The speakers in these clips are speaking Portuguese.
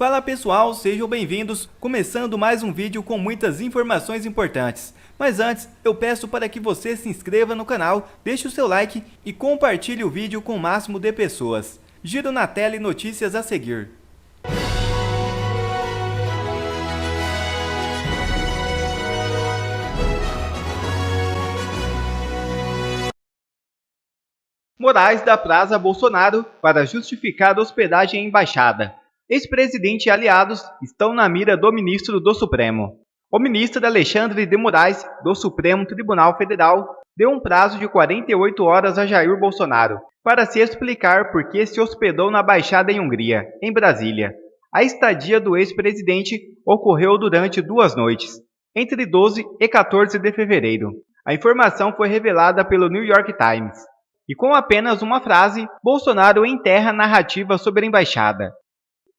Fala pessoal, sejam bem-vindos, começando mais um vídeo com muitas informações importantes. Mas antes, eu peço para que você se inscreva no canal, deixe o seu like e compartilhe o vídeo com o máximo de pessoas. Giro na tela e notícias a seguir. Moraes dá prazo a Bolsonaro para justificar hospedagem em embaixada. Ex-presidente e aliados estão na mira do ministro do Supremo. O ministro Alexandre de Moraes, do Supremo Tribunal Federal, deu um prazo de 48 horas a Jair Bolsonaro para se explicar por que se hospedou na Embaixada em Hungria, em Brasília. A estadia do ex-presidente ocorreu durante 2 noites, entre 12 e 14 de fevereiro. A informação foi revelada pelo New York Times. E com apenas uma frase, Bolsonaro enterra a narrativa sobre a embaixada.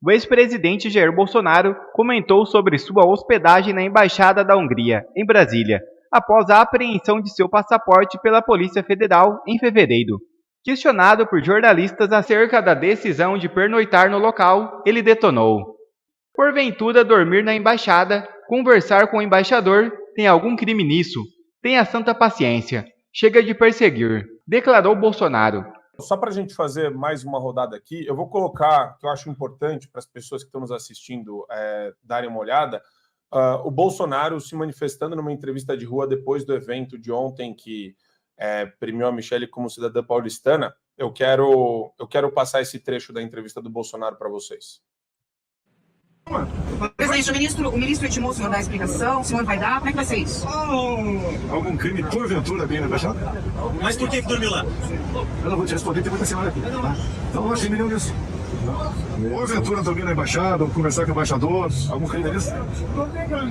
O ex-presidente Jair Bolsonaro comentou sobre sua hospedagem na Embaixada da Hungria, em Brasília, após a apreensão de seu passaporte pela Polícia Federal em fevereiro. Questionado por jornalistas acerca da decisão de pernoitar no local, ele detonou: "Porventura dormir na embaixada, conversar com o embaixador, tem algum crime nisso? Tenha santa paciência. Chega de perseguir", declarou Bolsonaro. Só para a gente fazer mais uma rodada aqui, eu vou colocar, que eu acho importante para as pessoas que estão nos assistindo darem uma olhada, o Bolsonaro se manifestando numa entrevista de rua depois do evento de ontem que premiou a Michelle como cidadã paulistana. Eu quero passar esse trecho da entrevista do Bolsonaro para vocês. Presidente, o ministro intimou o senhor dar explicação, o senhor vai dar? Como é que vai ser isso? Algum crime porventura bem na embaixada? Mas por que dormiu lá? Eu não vou te responder, tem muita semana aqui, tá? Então não achei nenhum disso. Porventura dormir na embaixada, ou conversar com o embaixador, algum crime nisso?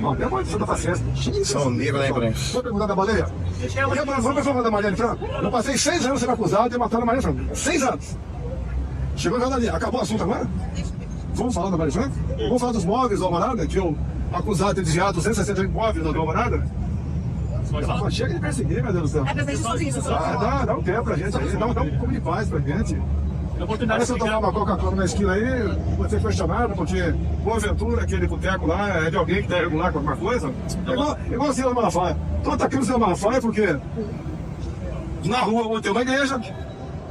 Bom, tem uma da paciência. São negros, né, imprensa? Vou perguntar da Baleia? Vamos informar da Marielle Franco? Eu passei 6 anos sendo acusado de matar a Marielle Franco. 6 anos. Chegou já ali. Acabou o assunto agora? Vamos falar da Marielle Franco? Vamos falar dos móveis do Alvorada, que eu acusado de ter desviado 260 móveis do Alvorada? Chega de perseguir, meu Deus do céu. Dá um tempo pra gente aí, dá um pouco de paz pra gente. Aí se eu tomar uma Coca-Cola na esquina aí, vou ser questionado, porque porventura aquele boteco lá é de alguém que tá irregular com alguma coisa. Igual o Senhor Malafaia. Tô atacando o Senhor Malafaia porque na rua ontem uma igreja,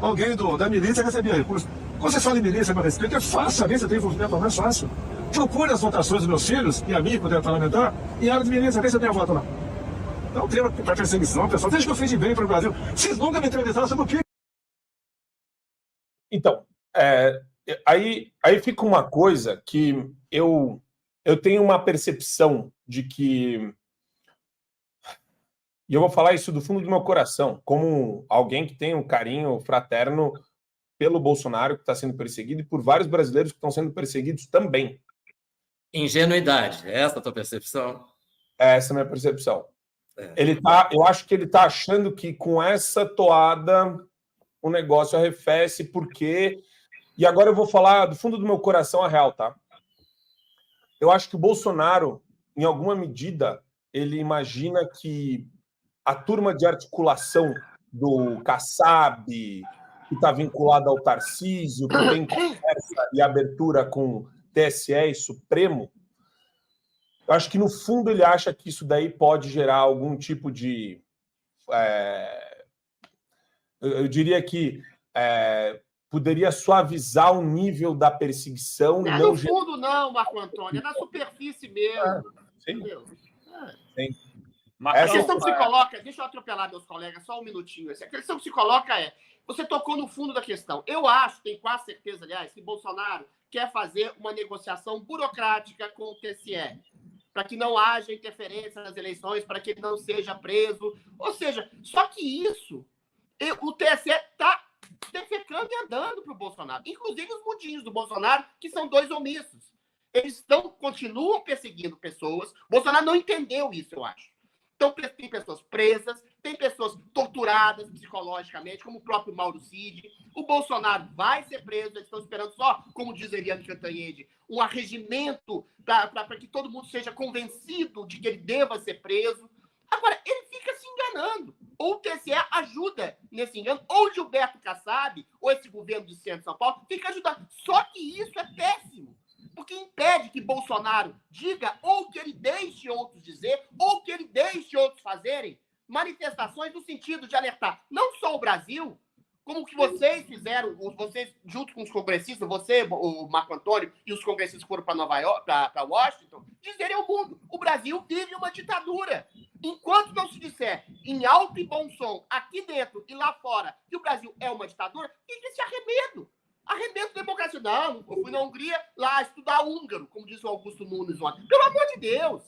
alguém da milícia recebia recurso. Quando você fala em milícia, meu respeito, é fácil saber se tem envolvimento, não é fácil. Procure as votações dos meus filhos e a mim, quando eu parlamentar, e a área de milícia, vê se eu tenho voto lá. Não tem para perseguição, pessoal. Desde que eu fiz de bem para o Brasil. Vocês nunca me entrevistaram sobre o quê? Então, aí fica uma coisa que eu tenho uma percepção de que, e eu vou falar isso do fundo do meu coração, como alguém que tem um carinho fraterno pelo Bolsonaro, que está sendo perseguido, e por vários brasileiros que estão sendo perseguidos também. Ingenuidade, é essa a tua percepção? Essa é a minha percepção. Eu acho que ele está achando que com essa toada o negócio arrefece, porque... E agora eu vou falar do fundo do meu coração a real, tá? Eu acho que o Bolsonaro, em alguma medida, ele imagina que a turma de articulação do Kassab, que está vinculada ao Tarcísio, que tem conversa e abertura com TSE e Supremo, eu acho que, no fundo, ele acha que isso daí pode gerar algum tipo de... eu diria que poderia suavizar o nível da perseguição. Não é no fundo, não, Marco Antônio, é na superfície mesmo. Sim. Sim. A questão que se coloca... Deixa eu atropelar meus colegas, só um minutinho. A questão que se coloca é... Você tocou no fundo da questão. Eu acho, tenho quase certeza, aliás, que Bolsonaro quer fazer uma negociação burocrática com o TSE, para que não haja interferência nas eleições, para que ele não seja preso. Ou seja, só que isso, o TSE está defecando e andando para o Bolsonaro. Inclusive os mudinhos do Bolsonaro, que são 2 omissos. Eles continuam perseguindo pessoas. Bolsonaro não entendeu isso, eu acho. Então, tem pessoas presas, tem pessoas torturadas psicologicamente, como o próprio Mauro Cid. O Bolsonaro vai ser preso, eles estão esperando só, como diz Eliane Cantanhede, um arregimento para que todo mundo seja convencido de que ele deva ser preso. Agora, ele fica se enganando. Ou o TSE ajuda nesse engano, ou o Gilberto Kassab, ou esse governo do centro de São Paulo, fica ajudando. Só que isso é péssimo. O que impede que Bolsonaro diga ou que ele deixe outros dizer ou que ele deixe outros fazerem manifestações no sentido de alertar não só o Brasil, como que vocês fizeram, vocês junto com os congressistas, você, o Marco Antônio e os congressistas foram para Nova York, para Washington, dizerem ao mundo, o Brasil vive uma ditadura. Enquanto não se disser em alto e bom som, aqui dentro e lá fora, que o Brasil é uma ditadura, fica esse arremedo. Arremedo democracional. Eu fui na Hungria lá estudar húngaro, como disse o Augusto Nunes ontem. Pelo amor de Deus!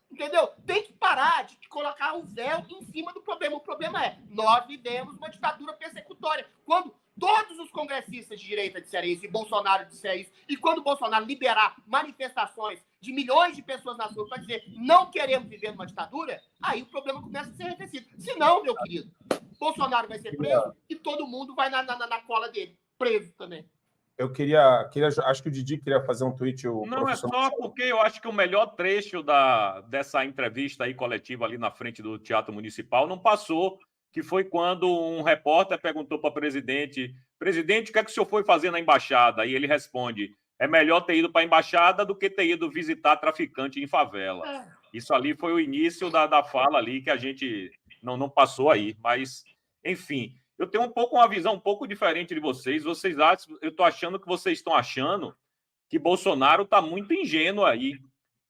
Entendeu? Tem que parar de colocar o véu em cima do problema. O problema é, nós vivemos uma ditadura persecutória. Quando todos os congressistas de direita disserem isso, e Bolsonaro disser isso, e quando Bolsonaro liberar manifestações de milhões de pessoas nas ruas para dizer não queremos viver numa ditadura, aí o problema começa a ser arrefecido. Se não, meu querido, Bolsonaro vai ser preso e todo mundo vai na cola dele. Preso também. Eu queria, acho que o Didi queria fazer um tweet. Não, é só porque eu acho que o melhor trecho dessa entrevista aí coletiva ali na frente do Teatro Municipal não passou, que foi quando um repórter perguntou para o presidente, o que é que o senhor foi fazer na embaixada? E ele responde, é melhor ter ido para a embaixada do que ter ido visitar traficante em favela. Isso ali foi o início da fala ali que a gente não passou aí, mas, enfim... Eu tenho uma visão um pouco diferente de vocês. Vocês acham, eu estou achando que vocês estão achando que Bolsonaro está muito ingênuo aí.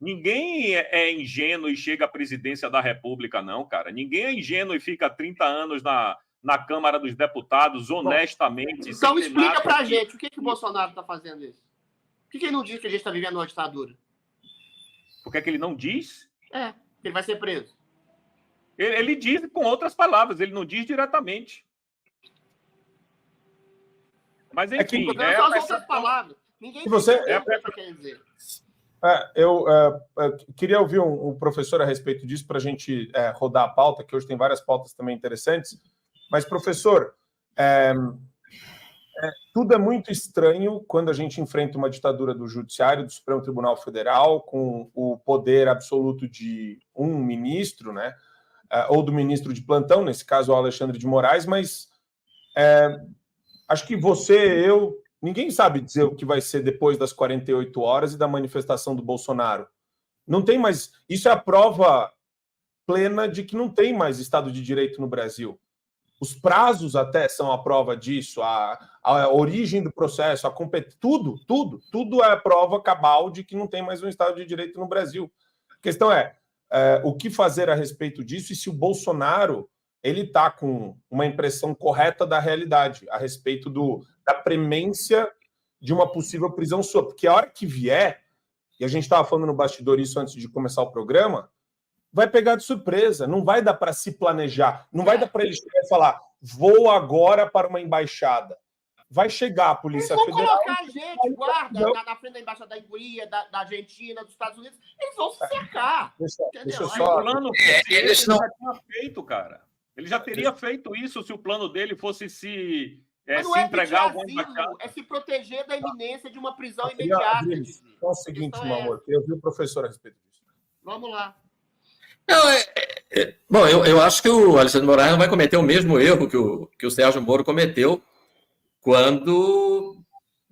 Ninguém é ingênuo e chega à presidência da República, não, cara. Ninguém é ingênuo e fica 30 anos na Câmara dos Deputados, honestamente. Então explica pra gente, o que o Bolsonaro está fazendo isso? Por que ele não diz que a gente está vivendo uma ditadura? Por que ele não diz? Que ele vai ser preso. Ele diz com outras palavras, ele não diz diretamente. Mas, enfim... São as outras palavras. Ninguém você o que quer dizer. Eu queria ouvir um professor a respeito disso para a gente rodar a pauta, que hoje tem várias pautas também interessantes. Mas, professor, tudo é muito estranho quando a gente enfrenta uma ditadura do Judiciário, do Supremo Tribunal Federal, com o poder absoluto de um ministro, né? Ou do ministro de plantão, nesse caso o Alexandre de Moraes, mas... acho que ninguém sabe dizer o que vai ser depois das 48 horas e da manifestação do Bolsonaro. Não tem mais... Isso é a prova plena de que não tem mais Estado de Direito no Brasil. Os prazos até são a prova disso, a origem do processo, tudo é a prova cabal de que não tem mais um Estado de Direito no Brasil. A questão é o que fazer a respeito disso e se o Bolsonaro... ele está com uma impressão correta da realidade a respeito da premência de uma possível prisão sua. Porque a hora que vier, e a gente estava falando no bastidor isso antes de começar o programa, vai pegar de surpresa, não vai dar para se planejar, não vai dar para ele chegar e falar, vou agora para uma embaixada. Vai chegar a Polícia Federal... Eles vão colocar a gente, guarda, na frente da embaixada da Hungria, da Argentina, dos Estados Unidos, eles vão se cercar. Deixa eu só... O plano ele já tinha feito, cara. Ele já teria feito isso se o plano dele fosse se entregar ao embaixado. É se proteger da iminência de uma prisão imediata. É o seguinte, meu amor, eu vi o professor a respeito disso. Vamos lá. Não, bom, eu acho que o Alexandre de Moraes não vai cometer o mesmo erro que o Sérgio Moro cometeu quando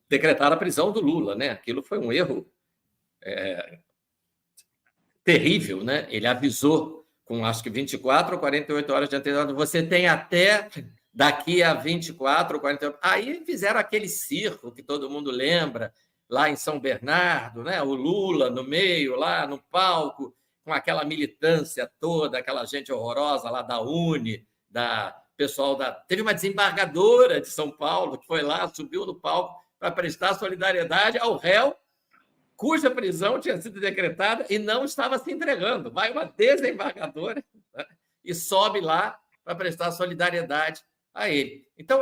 decretaram a prisão do Lula, né? Aquilo foi um erro terrível, né? Ele avisou com acho que 24 ou 48 horas de antecedência, você tem até daqui a 24 ou 48... Aí fizeram aquele circo que todo mundo lembra, lá em São Bernardo, né? O Lula no meio, lá no palco, com aquela militância toda, aquela gente horrorosa lá da Uni, pessoal da... Teve uma desembargadora de São Paulo que foi lá, subiu no palco para prestar solidariedade ao réu cuja prisão tinha sido decretada e não estava se entregando. Vai uma desembargadora, né, e sobe lá para prestar solidariedade a ele. Então,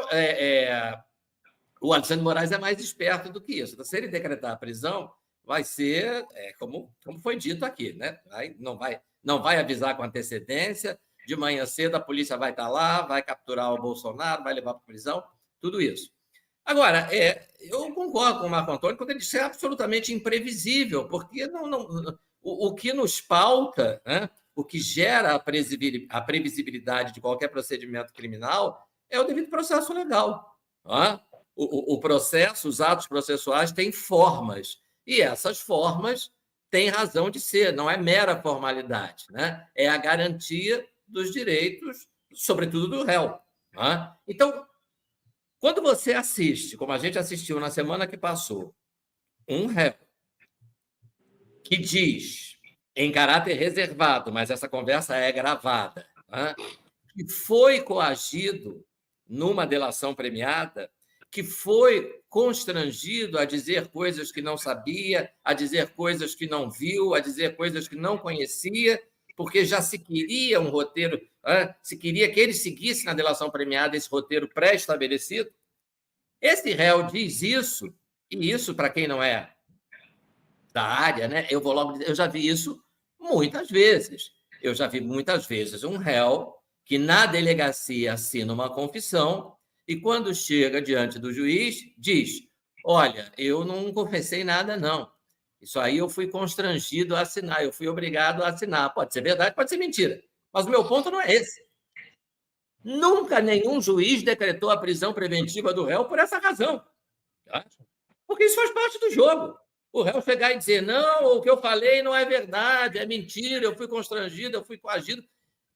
o Alexandre de Moraes é mais esperto do que isso. Então, se ele decretar a prisão, vai ser, como foi dito aqui, né? Não vai avisar com antecedência, de manhã cedo a polícia vai estar lá, vai capturar o Bolsonaro, vai levar para a prisão, tudo isso. Agora, eu concordo com o Marco Antônio quando ele disse que é absolutamente imprevisível, porque o que nos pauta, né, o que gera a previsibilidade de qualquer procedimento criminal é o devido processo legal. Tá? O processo, os atos processuais têm formas, E essas formas têm razão de ser, não é mera formalidade, né? É a garantia dos direitos, sobretudo do réu. Né? Então, quando você assiste, como a gente assistiu na semana que passou, um réu que diz, em caráter reservado, mas essa conversa é gravada, né? Que foi coagido numa delação premiada, que foi constrangido a dizer coisas que não sabia, a dizer coisas que não viu, a dizer coisas que não conhecia, porque já se queria um roteiro, se queria que ele seguisse na delação premiada esse roteiro pré-estabelecido. Esse réu diz isso, e isso, para quem não é da área, né? Eu vou logo dizer, eu já vi isso muitas vezes. Eu já vi muitas vezes um réu que na delegacia assina uma confissão e quando chega diante do juiz diz: olha, eu não confessei nada, não. Isso aí eu fui constrangido a assinar, eu fui obrigado a assinar. Pode ser verdade, pode ser mentira. Mas o meu ponto não é esse. Nunca nenhum juiz decretou a prisão preventiva do réu por essa razão. Tá? Porque isso faz parte do jogo. O réu chegar e dizer, não, o que eu falei não é verdade, é mentira, eu fui constrangido, eu fui coagido.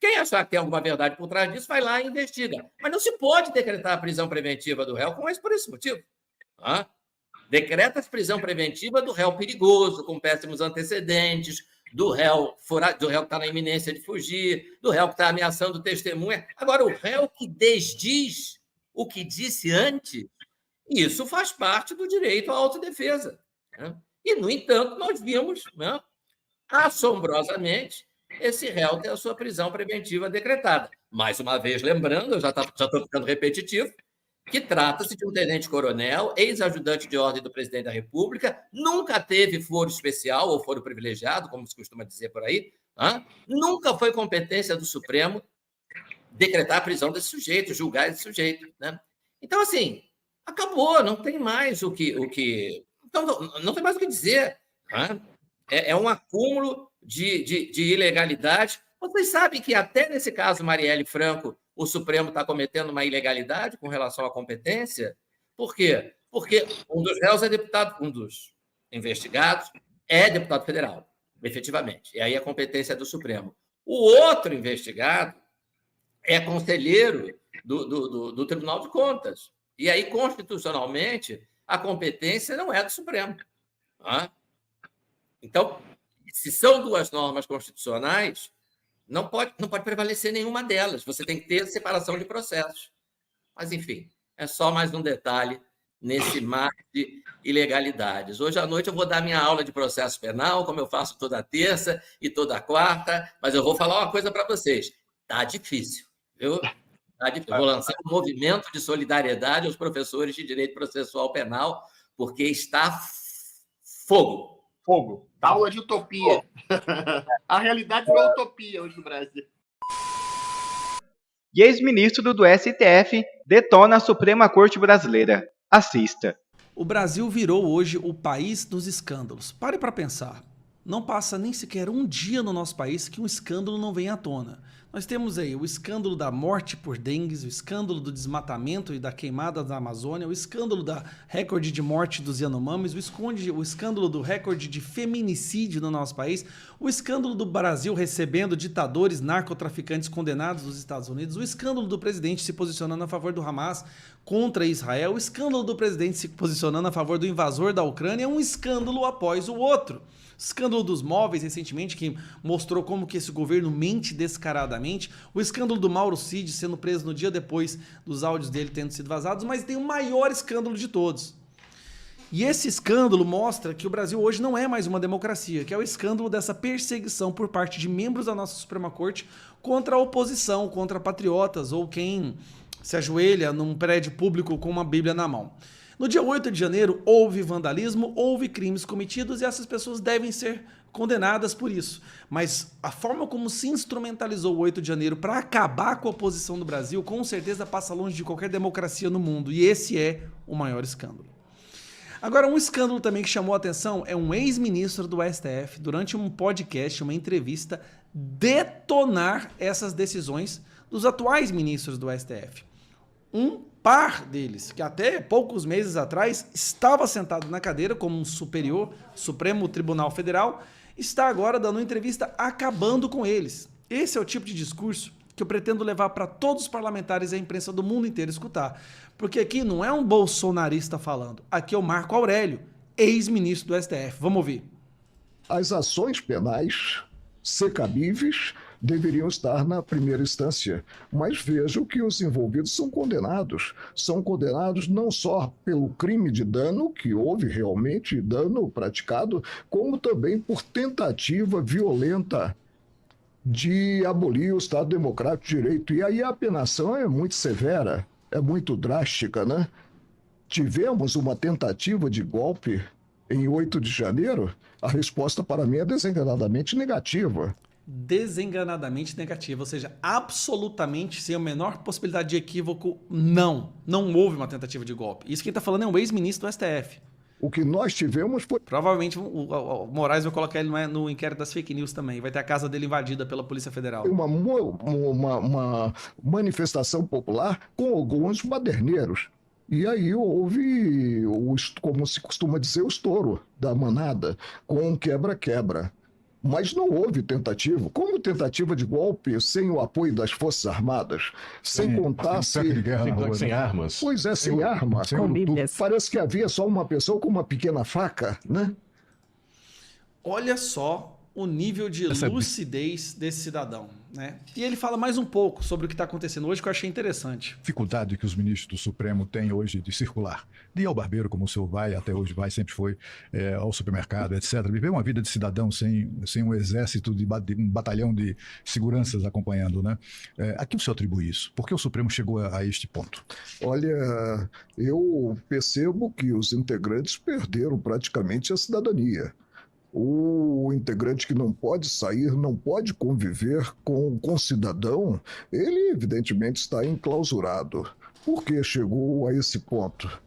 Quem achar que tem alguma verdade por trás disso, vai lá e investiga. Mas não se pode decretar a prisão preventiva do réu por esse motivo. Tá? Decreta a prisão preventiva do réu perigoso, com péssimos antecedentes, do réu que está na iminência de fugir, do réu que está ameaçando testemunha. Agora, o réu que desdiz o que disse antes, isso faz parte do direito à autodefesa. Né? E, no entanto, nós vimos, né, assombrosamente, esse réu ter a sua prisão preventiva decretada. Mais uma vez, lembrando, eu já estou ficando repetitivo, que trata-se de um tenente-coronel, ex-ajudante de ordem do presidente da República, nunca teve foro especial ou foro privilegiado, como se costuma dizer por aí, né? Nunca foi competência do Supremo decretar a prisão desse sujeito, julgar esse sujeito. Né? Então, assim, acabou, não tem mais o que... Então, não tem mais o que dizer. Né? É um acúmulo de ilegalidade. Vocês sabem que até nesse caso, Marielle Franco, o Supremo está cometendo uma ilegalidade com relação à competência? Por quê? Porque um dos réus é deputado, um dos investigados é deputado federal, efetivamente. E aí a competência é do Supremo. O outro investigado é conselheiro do Tribunal de Contas. E aí, constitucionalmente, a competência não é do Supremo. Tá? Então, se são duas normas constitucionais, não pode prevalecer nenhuma delas. Você tem que ter separação de processos. Mas, enfim, é só mais um detalhe nesse mar de ilegalidades. Hoje à noite eu vou dar minha aula de processo penal, como eu faço toda terça e toda quarta, mas eu vou falar uma coisa para vocês. Está difícil, viu? Tá difícil. Eu vou lançar um movimento de solidariedade aos professores de direito processual penal, porque está fogo. Fogo. Aula de utopia. A realidade é uma utopia hoje no Brasil. E ex-ministro do STF detona a Suprema Corte Brasileira. Assista. O Brasil virou hoje o país dos escândalos. Pare para pensar. Não passa nem sequer um dia no nosso país que um escândalo não venha à tona. Nós temos aí o escândalo da morte por dengue, o escândalo do desmatamento e da queimada da Amazônia, o escândalo da recorde de morte dos Yanomamis, o escândalo do recorde de feminicídio no nosso país, o escândalo do Brasil recebendo ditadores narcotraficantes condenados dos Estados Unidos, o escândalo do presidente se posicionando a favor do Hamas contra Israel, o escândalo do presidente se posicionando a favor do invasor da Ucrânia, um escândalo após o outro. Escândalo dos móveis, recentemente, que mostrou como que esse governo mente descaradamente. O escândalo do Mauro Cid sendo preso no dia depois dos áudios dele tendo sido vazados. Mas tem o maior escândalo de todos. E esse escândalo mostra que o Brasil hoje não é mais uma democracia, que é o escândalo dessa perseguição por parte de membros da nossa Suprema Corte contra a oposição, contra patriotas ou quem se ajoelha num prédio público com uma Bíblia na mão. No dia 8 de janeiro, houve vandalismo, houve crimes cometidos e essas pessoas devem ser condenadas por isso. Mas a forma como se instrumentalizou o 8 de janeiro para acabar com a oposição do Brasil, com certeza passa longe de qualquer democracia no mundo. E esse é o maior escândalo. Agora, um escândalo também que chamou a atenção é um ex-ministro do STF, durante um podcast, uma entrevista, detonar essas decisões dos atuais ministros do STF. Um par deles, que até poucos meses atrás estava sentado na cadeira como um superior, Supremo Tribunal Federal, está agora dando uma entrevista acabando com eles. Esse é o tipo de discurso que eu pretendo levar para todos os parlamentares e a imprensa do mundo inteiro escutar. Porque aqui não é um bolsonarista falando, aqui é o Marco Aurélio, ex-ministro do STF. Vamos ouvir. As ações penais, se cabíveis, deveriam estar na primeira instância. Mas vejam que os envolvidos são condenados. São condenados não só pelo crime de dano, que houve realmente dano praticado, como também por tentativa violenta de abolir o Estado Democrático de Direito. E aí a penação é muito severa, é muito drástica, né? Tivemos uma tentativa de golpe em 8 de janeiro, a resposta para mim é desenganadamente negativa. Desenganadamente negativa, ou seja, absolutamente sem a menor possibilidade de equívoco, não houve uma tentativa de golpe. Isso quem está falando é um ex-ministro do STF. O que nós tivemos foi... Provavelmente o Moraes vai colocar ele no inquérito das fake news também. Vai ter a casa dele invadida pela Polícia Federal. Uma manifestação popular com alguns baderneiros. E aí houve, como se costuma dizer, o estouro da manada, com um quebra-quebra. Mas não houve tentativa. Como tentativa de golpe sem o apoio das Forças Armadas? Sem contar sem armas. Pois é, sem armas. Parece que havia só uma pessoa com uma pequena faca, né? Olha só o nível de lucidez desse cidadão, né? E ele fala mais um pouco sobre o que está acontecendo hoje, que eu achei interessante. Dificuldade que os ministros do Supremo têm hoje de circular, de ir ao barbeiro, como o senhor vai, até hoje vai, sempre foi, ao supermercado, etc. Viver uma vida de cidadão sem um exército, um batalhão de seguranças acompanhando, né? A que o senhor atribui isso? Por que o Supremo chegou a este ponto? Olha, eu percebo que os integrantes perderam praticamente a cidadania. O integrante que não pode sair, não pode conviver com o cidadão, ele evidentemente está enclausurado. Por que chegou a esse ponto?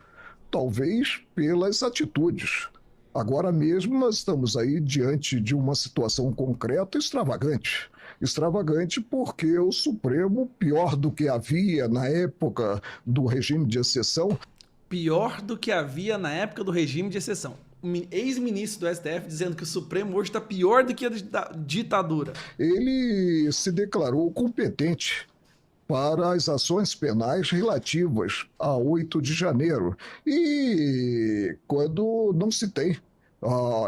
Talvez pelas atitudes. Agora mesmo nós estamos aí diante de uma situação concreta extravagante. Extravagante porque o Supremo, pior do que havia na época do regime de exceção... Pior do que havia na época do regime de exceção. Ex-ministro do STF dizendo que o Supremo hoje está pior do que a ditadura. Ele se declarou competente para as ações penais relativas a 8 de janeiro. E quando não se tem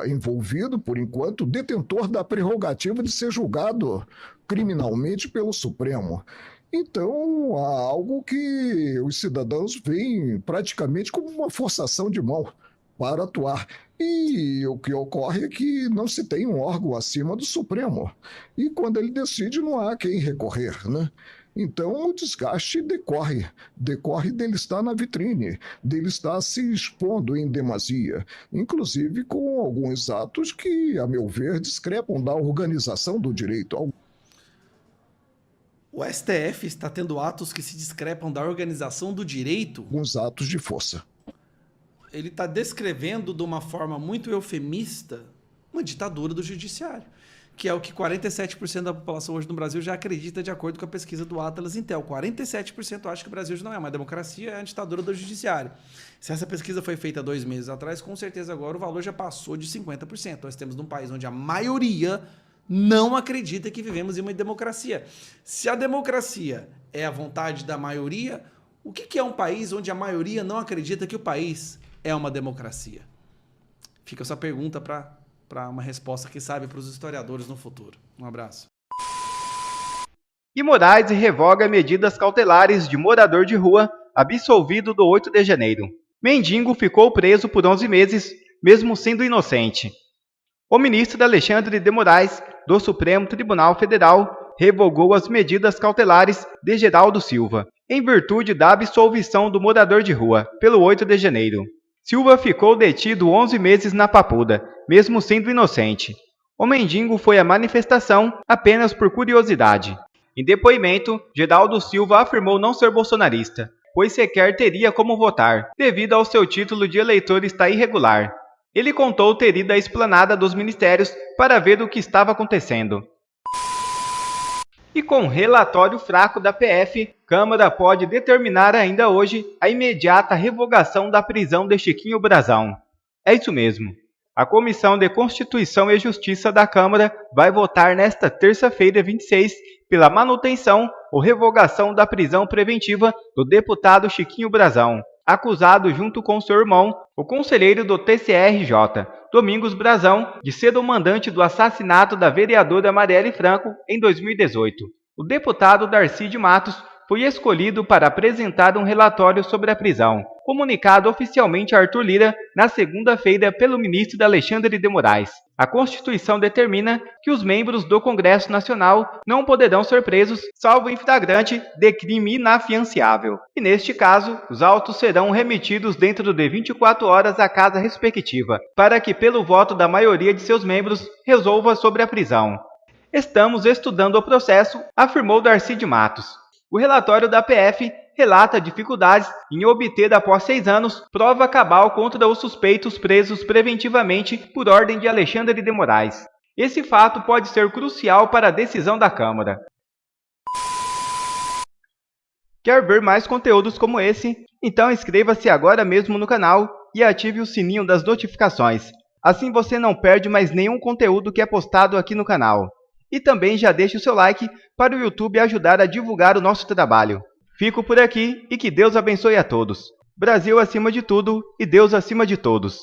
envolvido, por enquanto, detentor da prerrogativa de ser julgado criminalmente pelo Supremo. Então, há algo que os cidadãos veem praticamente como uma forçação de mão para atuar. E o que ocorre é que não se tem um órgão acima do Supremo. E quando ele decide, não há quem recorrer, né? Então o desgaste decorre dele estar na vitrine, dele estar se expondo em demasia, inclusive com alguns atos que, a meu ver, discrepam da organização do direito. O STF está tendo atos que se discrepam da organização do direito? Alguns atos de força. Ele está descrevendo de uma forma muito eufemista uma ditadura do judiciário, que é o que 47% da população hoje no Brasil já acredita, de acordo com a pesquisa do Atlas Intel. 47% acha que o Brasil já não é uma democracia, é a ditadura do judiciário. Se essa pesquisa foi feita 2 meses atrás, com certeza agora o valor já passou de 50%. Nós temos um país onde a maioria não acredita que vivemos em uma democracia. Se a democracia é a vontade da maioria, o que é um país onde a maioria não acredita que o país é uma democracia? Fica essa pergunta para uma resposta que sabe para os historiadores no futuro. Um abraço. E Moraes revoga medidas cautelares de morador de rua absolvido do 8 de janeiro. Mendigo ficou preso por 11 meses, mesmo sendo inocente. O ministro Alexandre de Moraes, do Supremo Tribunal Federal, revogou as medidas cautelares de Geraldo Silva, em virtude da absolvição do morador de rua, pelo 8 de janeiro. Silva ficou detido 11 meses na Papuda, mesmo sendo inocente. O mendigo foi à manifestação apenas por curiosidade. Em depoimento, Geraldo Silva afirmou não ser bolsonarista, pois sequer teria como votar, devido ao seu título de eleitor estar irregular. Ele contou ter ido à esplanada dos ministérios para ver o que estava acontecendo. E com relatório fraco da PF, Câmara pode determinar ainda hoje a imediata revogação da prisão de Chiquinho Brazão. É isso mesmo. A Comissão de Constituição e Justiça da Câmara vai votar nesta terça-feira, 26, pela manutenção ou revogação da prisão preventiva do deputado Chiquinho Brazão, acusado junto com seu irmão, o conselheiro do TCRJ, Domingos Brazão, de ser o mandante do assassinato da vereadora Marielle Franco em 2018. O deputado Darcy de Matos foi escolhido para apresentar um relatório sobre a prisão, comunicado oficialmente a Arthur Lira na segunda-feira pelo ministro Alexandre de Moraes. A Constituição determina que os membros do Congresso Nacional não poderão ser presos, salvo em flagrante de crime inafiançável. E neste caso, os autos serão remetidos dentro de 24 horas à casa respectiva, para que, pelo voto da maioria de seus membros, resolva sobre a prisão. Estamos estudando o processo, afirmou Darcy de Matos. O relatório da PF relata dificuldades em obter após 6 anos prova cabal contra os suspeitos presos preventivamente por ordem de Alexandre de Moraes. Esse fato pode ser crucial para a decisão da Câmara. Quer ver mais conteúdos como esse? Então inscreva-se agora mesmo no canal e ative o sininho das notificações. Assim você não perde mais nenhum conteúdo que é postado aqui no canal. E também já deixe o seu like para o YouTube ajudar a divulgar o nosso trabalho. Fico por aqui e que Deus abençoe a todos. Brasil acima de tudo e Deus acima de todos.